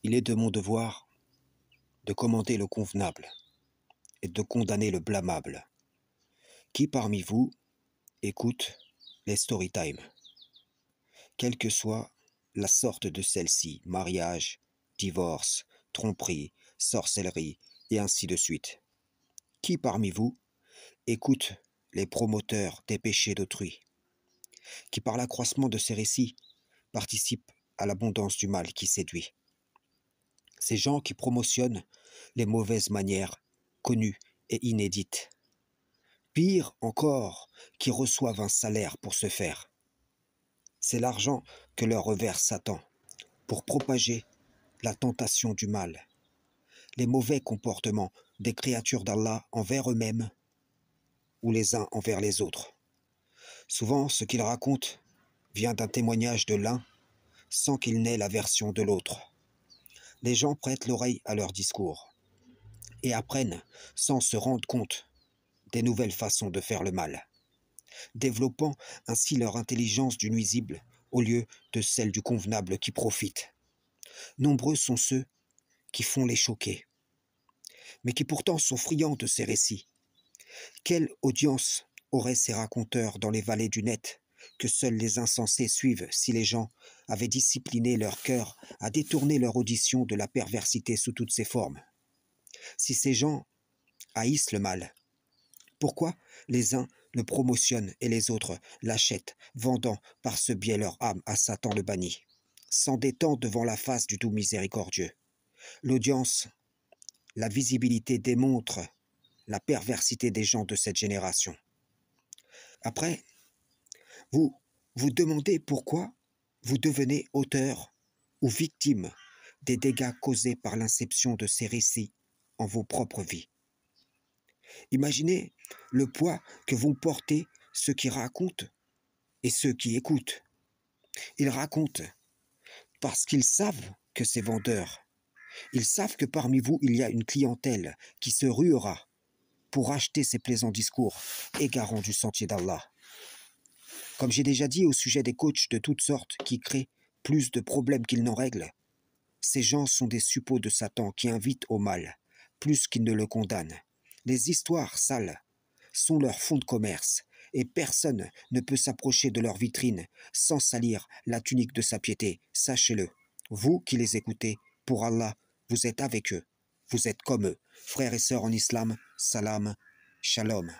Il est de mon devoir de commander le convenable et de condamner le blâmable. Qui parmi vous écoute les story time, quelle que soit la sorte de celle-ci, mariage, divorce, tromperie, sorcellerie, et ainsi de suite. Qui parmi vous écoute les promoteurs des péchés d'autrui, qui par l'accroissement de ces récits participent à l'abondance du mal qui séduit? Ces gens qui promotionnent les mauvaises manières connues et inédites. Pire encore, qui reçoivent un salaire pour ce faire. C'est l'argent que leur reverse Satan pour propager la tentation du mal, les mauvais comportements des créatures d'Allah envers eux-mêmes ou les uns envers les autres. Souvent, ce qu'ils racontent vient d'un témoignage de l'un sans qu'il n'ait la version de l'autre. Les gens prêtent l'oreille à leurs discours et apprennent sans se rendre compte des nouvelles façons de faire le mal, développant ainsi leur intelligence du nuisible au lieu de celle du convenable qui profite. Nombreux sont ceux qui font les choquer, mais qui pourtant sont friands de ces récits. Quelle audience auraient ces raconteurs dans les vallées du net que seuls les insensés suivent si les gens avaient discipliné leur cœur à détourner leur audition de la perversité sous toutes ses formes? Si ces gens haïssent le mal, pourquoi les uns le promotionnent et les autres l'achètent, vendant par ce biais leur âme à Satan le banni, s'endettant devant la face du doux miséricordieux? L'audience, la visibilité démontre la perversité des gens de cette génération. Après, vous vous demandez pourquoi vous devenez auteur ou victime des dégâts causés par l'inception de ces récits en vos propres vies. Imaginez le poids que vont porter ceux qui racontent et ceux qui écoutent. Ils racontent parce qu'ils savent que c'est vendeur. Ils savent que parmi vous, il y a une clientèle qui se ruera pour acheter ces plaisants discours égarants du sentier d'Allah. Comme j'ai déjà dit au sujet des coachs de toutes sortes qui créent plus de problèmes qu'ils n'en règlent, ces gens sont des suppôts de Satan qui invitent au mal, plus qu'ils ne le condamnent. Les histoires sales sont leur fonds de commerce, et personne ne peut s'approcher de leur vitrine sans salir la tunique de sa piété. Sachez-le, vous qui les écoutez, pour Allah, vous êtes avec eux, vous êtes comme eux. Frères et sœurs en islam, salam, shalom.